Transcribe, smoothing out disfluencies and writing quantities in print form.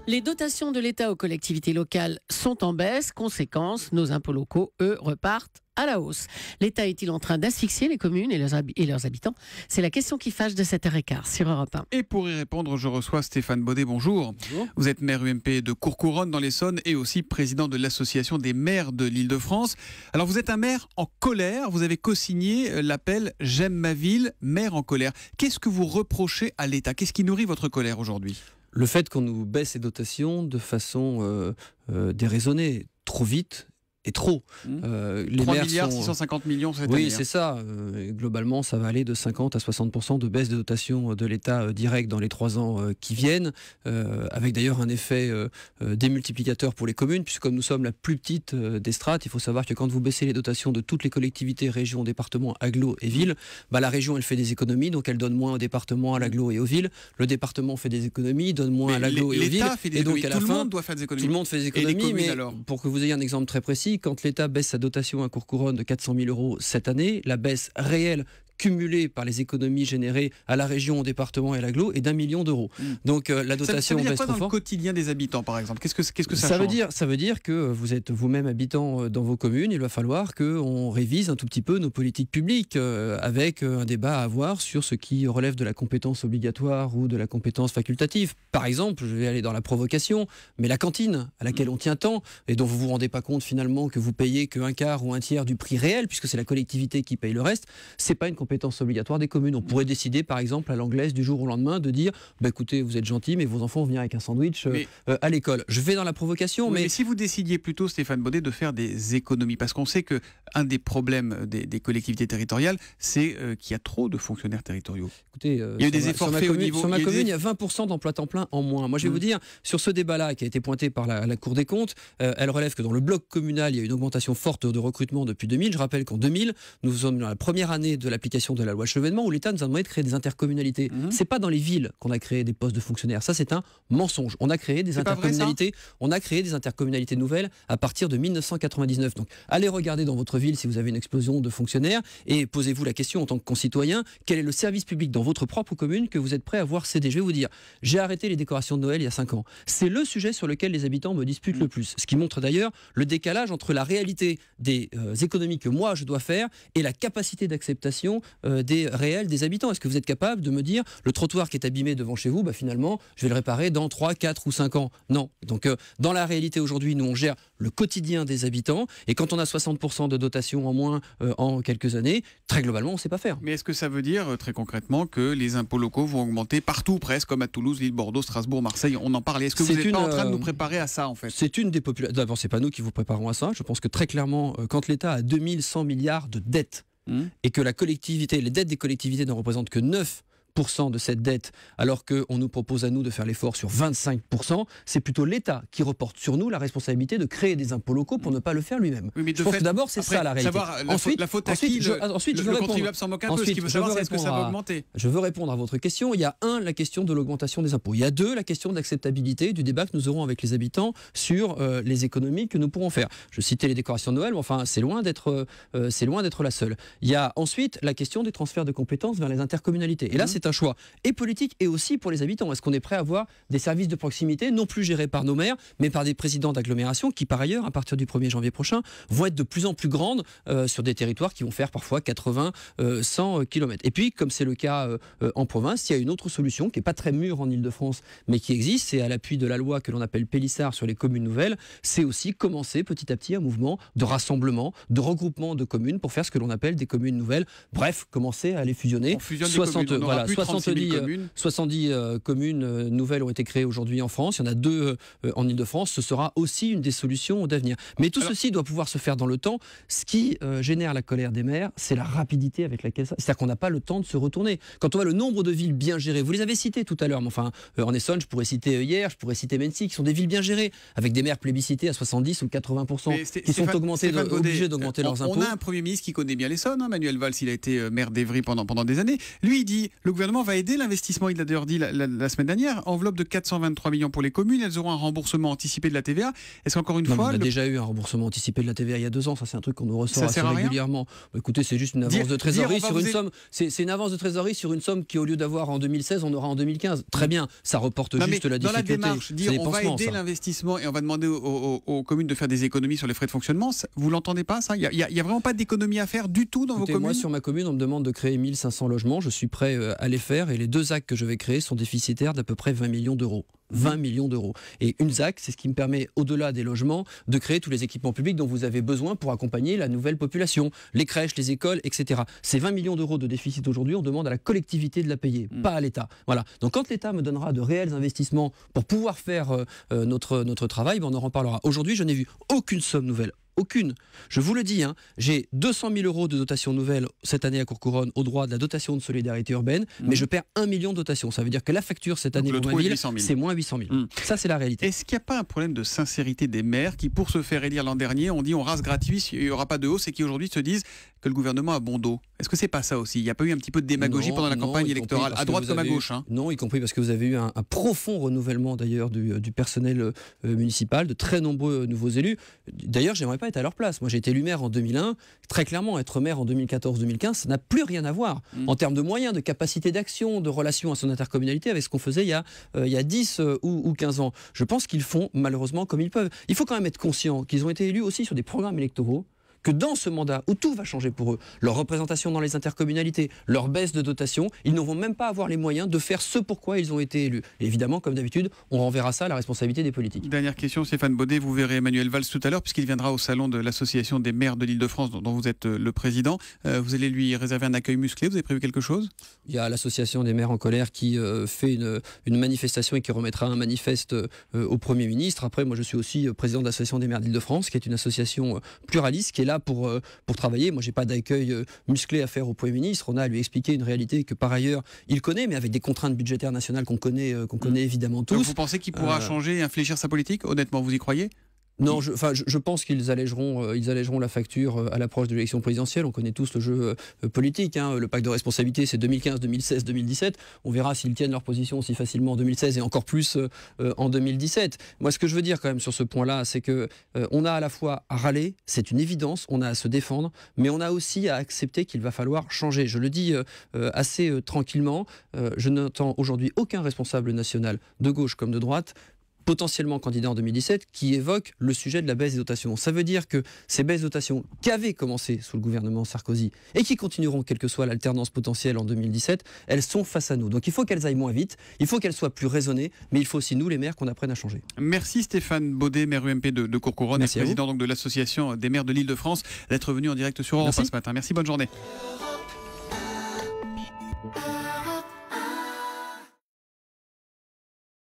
Les dotations de l'État aux collectivités locales sont en baisse. Conséquence, nos impôts locaux, eux, repartent à la hausse. L'État est-il en train d'asphyxier les communes et leurs habitants? C'est la question qui fâche de 7h15 sur Europe 1. Et pour y répondre, je reçois Stéphane Baudet. Bonjour. Bonjour. Vous êtes maire UMP de Courcouronnes dans l'Essonne et aussi président de l'Association des maires de l'Île-de-France. Alors vous êtes un maire en colère. Vous avez co-signé l'appel « J'aime ma ville, maire en colère ». Qu'est-ce que vous reprochez à l'État? Qu'est-ce qui nourrit votre colère aujourd'hui? Le fait qu'on nous baisse les dotations de façon déraisonnée, trop vite et trop. Les 3 milliards 650 millions cette année. Oui, c'est ça. Globalement, ça va aller de 50 à 60% de baisse des dotations de l'État direct dans les 3 ans qui viennent, avec d'ailleurs un effet démultiplicateur pour les communes, puisque comme nous sommes la plus petite des strates, il faut savoir que quand vous baissez les dotations de toutes les collectivités, régions, départements, agglos et villes, la région elle fait des économies, donc elle donne moins aux départements, à l'agglo et aux villes. Le département fait des économies, donne moins à l'agglo et aux villes. Et donc à la fin, tout le monde doit faire des économies. Tout le monde fait des économies, mais pour que vous ayez un exemple très précis, quand l'État baisse sa dotation à Courcouronnes de 400 000 € cette année, la baisse réelle cumulée par les économies générées à la région, au département et à l'agglo est d'1 million d'euros. Donc la dotation ça veut dire baisse quoi trop dans fort. Le quotidien des habitants, par exemple? Qu'est-ce que ça ça change? veut dire que vous êtes vous-même habitant dans vos communes. Il va falloir qu'on révise un tout petit peu nos politiques publiques avec un débat à avoir sur ce qui relève de la compétence obligatoire ou de la compétence facultative. Par exemple, je vais aller dans la provocation, mais la cantine à laquelle on tient tant et dont vous vous rendez pas compte finalement que vous payez que un quart ou un tiers du prix réel, puisque c'est la collectivité qui paye le reste, c'est pas une compétence obligatoire des communes. On pourrait décider, par exemple, à l'anglaise du jour au lendemain de dire écoutez, vous êtes gentil, mais vos enfants vont venir avec un sandwich à l'école. Je vais dans la provocation, mais si vous décidiez plutôt, Stéphane Baudet, de faire des économies, parce qu'on sait qu'un des problèmes des collectivités territoriales, c'est qu'il y a trop de fonctionnaires territoriaux. Écoutez, il y a eu des efforts faits au niveau... Sur ma commune, il y a 20% d'emplois temps plein en moins. Moi, je vais vous dire, sur ce débat-là qui a été pointé par la Cour des comptes, elle relève que dans le bloc communal, il y a une augmentation forte de recrutement depuis 2000. Je rappelle qu'en 2000, nous sommes dans la première année de l'application de la loi Chevènement, où l'État nous a demandé de créer des intercommunalités. C'est pas dans les villes qu'on a créé des postes de fonctionnaires. Ça, c'est un mensonge. On a créé des intercommunalités. On a créé des intercommunalités nouvelles à partir de 1999. Donc, allez regarder dans votre ville si vous avez une explosion de fonctionnaires et posez-vous la question en tant que concitoyen, quel est le service public dans votre propre commune que vous êtes prêt à voir céder? Je vais vous dire, j'ai arrêté les décorations de Noël il y a 5 ans. C'est le sujet sur lequel les habitants me disputent le plus. Ce qui montre d'ailleurs le décalage entre la réalité des économies que moi je dois faire et la capacité d'acceptation des réels des habitants. Est-ce que vous êtes capable de me dire, le trottoir qui est abîmé devant chez vous, finalement, je vais le réparer dans 3, 4 ou 5 ans? Non. Donc, dans la réalité aujourd'hui, nous, on gère le quotidien des habitants. Et quand on a 60% de dotation en moins en quelques années, très globalement, on ne sait pas faire. Mais est-ce que ça veut dire, très concrètement, que les impôts locaux vont augmenter partout, presque, comme à Toulouse, Lille, Bordeaux, Strasbourg, Marseille? On en parlait. Est-ce que vous n'êtes pas en train de nous préparer à ça, en fait? C'est une des populations. D'abord, c'est pas nous qui vous préparons à ça. Je pense que très clairement, quand l'État a 2100 milliards de dettes, et que les dettes des collectivités ne représentent que 9% de cette dette, alors qu'on nous propose à nous de faire l'effort sur 25%, c'est plutôt l'État qui reporte sur nous la responsabilité de créer des impôts locaux pour ne pas le faire lui-même. Oui, mais je pense que d'abord, c'est ça la réalité. La faute à qui? Le contribuable s'en moque un peu. Ce qu'il veut savoir, c'est est-ce que ça va augmenter? Je veux répondre à votre question. Il y a la question de l'augmentation des impôts. Il y a la question de l'acceptabilité du débat que nous aurons avec les habitants sur les économies que nous pourrons faire. Je citais les décorations de Noël, mais enfin, c'est loin d'être la seule. Il y a ensuite la question des transferts de compétences vers les intercommunalités. Et là, c'est un choix et politique et aussi pour les habitants. Est-ce qu'on est prêt à avoir des services de proximité non plus gérés par nos maires, mais par des présidents d'agglomération qui, par ailleurs, à partir du 1er janvier prochain, vont être de plus en plus grandes sur des territoires qui vont faire parfois 80, 100 km. Et puis, comme c'est le cas en province, il y a une autre solution qui n'est pas très mûre en Île-de-France, mais qui existe, c'est à l'appui de la loi que l'on appelle Pélissard sur les communes nouvelles, c'est aussi commencer petit à petit un mouvement de rassemblement, de regroupement de communes pour faire ce que l'on appelle des communes nouvelles. Bref, commencer à les fusionner. 70 communes nouvelles ont été créées aujourd'hui en France. Il y en a 2 en Île-de-France. Ce sera aussi une des solutions d'avenir. Mais tout ceci doit pouvoir se faire dans le temps. Ce qui génère la colère des maires, c'est la rapidité avec laquelle ça... C'est-à-dire qu'on n'a pas le temps de se retourner. Quand on voit le nombre de villes bien gérées, vous les avez citées tout à l'heure, mais enfin, en Essonne, je pourrais citer Hyères, je pourrais citer Mency, qui sont des villes bien gérées, avec des maires plébiscités à 70 ou 80%, qui sont obligés d'augmenter leurs impôts. On a un Premier ministre qui connaît bien l'Essonne, Manuel Valls, il a été maire d'Évry pendant des années. Lui, il dit, le gouvernement gouvernement va aider l'investissement. Il l'a d'ailleurs dit la semaine dernière. Enveloppe de 423 millions pour les communes. Elles auront un remboursement anticipé de la TVA. Est-ce qu'encore une fois... On a déjà eu un remboursement anticipé de la TVA il y a 2 ans. Ça, c'est un truc qu'on nous ressort assez régulièrement. Écoutez, c'est juste une avance de trésorerie sur une somme. C'est une avance de trésorerie sur une somme qui, au lieu d'avoir en 2016, on aura en 2015. Très bien. Ça reporte juste la difficulté. Dans la démarche, on va aider l'investissement et on va demander aux communes de faire des économies sur les frais de fonctionnement. Vous l'entendez pas, ça ? Il n'y a vraiment pas d'économie à faire du tout dans vos communes ? Moi, sur ma commune, on me demande de créer 1500 logements. Je suis prêt à les faire et les 2 ZAC que je vais créer sont déficitaires d'à peu près 20 millions d'euros. 20 millions d'euros. Et une ZAC, c'est ce qui me permet, au-delà des logements, de créer tous les équipements publics dont vous avez besoin pour accompagner la nouvelle population, les crèches, les écoles, etc. Ces 20 millions d'euros de déficit aujourd'hui, on demande à la collectivité de la payer, pas à l'État. Voilà. Donc quand l'État me donnera de réels investissements pour pouvoir faire notre travail, on en reparlera. Aujourd'hui, je n'ai vu aucune somme nouvelle. Aucune. Je vous le dis, j'ai 200 000 euros de dotation nouvelle cette année à Courcouronnes au droit de la dotation de solidarité urbaine, mais je perds 1 million de dotation. Ça veut dire que la facture cette année pour ma ville, c'est moins 800 000. Ça, c'est la réalité. Est-ce qu'il n'y a pas un problème de sincérité des maires qui, pour se faire élire l'an dernier, ont dit on rase gratuit, il n'y aura pas de hausse, et qui aujourd'hui se disent que le gouvernement a bon dos? Est-ce que c'est pas ça aussi? Il n'y a pas eu un petit peu de démagogie pendant la campagne électorale, à droite comme à gauche? Non, y compris parce que vous avez eu un profond renouvellement d'ailleurs du personnel municipal, de très nombreux nouveaux élus. D'ailleurs, j'aimerais pas être à leur place. Moi, j'ai été élu maire en 2001. Très clairement, être maire en 2014-2015, ça n'a plus rien à voir en termes de moyens, de capacité d'action, de relation à son intercommunalité avec ce qu'on faisait il y a 10 ou 15 ans. Je pense qu'ils font malheureusement comme ils peuvent. Il faut quand même être conscient qu'ils ont été élus aussi sur des programmes électoraux, que dans ce mandat où tout va changer pour eux, leur représentation dans les intercommunalités, leur baisse de dotation, ils ne vont même pas avoir les moyens de faire ce pourquoi ils ont été élus. Et évidemment, comme d'habitude, on renverra ça à la responsabilité des politiques. Dernière question, Stéphane Baudet, vous verrez Emmanuel Valls tout à l'heure, puisqu'il viendra au salon de l'association des maires de l'Île-de-France, dont vous êtes le président. Vous allez lui réserver un accueil musclé, vous avez prévu quelque chose? Il y a l'association des maires en colère qui fait une manifestation et qui remettra un manifeste au Premier ministre. Après, moi je suis aussi président de l'association des maires d'Île-de-France, qui est une association pluraliste, qui est là pour travailler. Moi, j'ai pas d'accueil musclé à faire au Premier ministre. On a à lui expliquer une réalité que par ailleurs il connaît, mais avec des contraintes budgétaires nationales qu'on connaît évidemment tous. Donc vous pensez qu'il pourra changer et infléchir sa politique? Honnêtement, vous y croyez? Non, je pense qu'ils allégeront la facture à l'approche de l'élection présidentielle. On connaît tous le jeu politique. Le pacte de responsabilité, c'est 2015, 2016, 2017. On verra s'ils tiennent leur position aussi facilement en 2016 et encore plus en 2017. Moi, ce que je veux dire quand même sur ce point-là, c'est que on a à la fois à râler, c'est une évidence, on a à se défendre, mais on a aussi à accepter qu'il va falloir changer. Je le dis assez tranquillement. Je n'entends aujourd'hui aucun responsable national, de gauche comme de droite, potentiellement candidat en 2017, qui évoque le sujet de la baisse des dotations. Ça veut dire que ces baisses de dotations qui avaient commencé sous le gouvernement Sarkozy et qui continueront, quelle que soit l'alternance potentielle en 2017, elles sont face à nous. Donc il faut qu'elles aillent moins vite, il faut qu'elles soient plus raisonnées, mais il faut aussi, nous les maires, qu'on apprenne à changer. Merci Stéphane Baudet, maire UMP de Courcouronnes, et président donc de l'association des maires de l'Île-de-France, d'être venu en direct sur Europe 1 ce matin. Merci, bonne journée.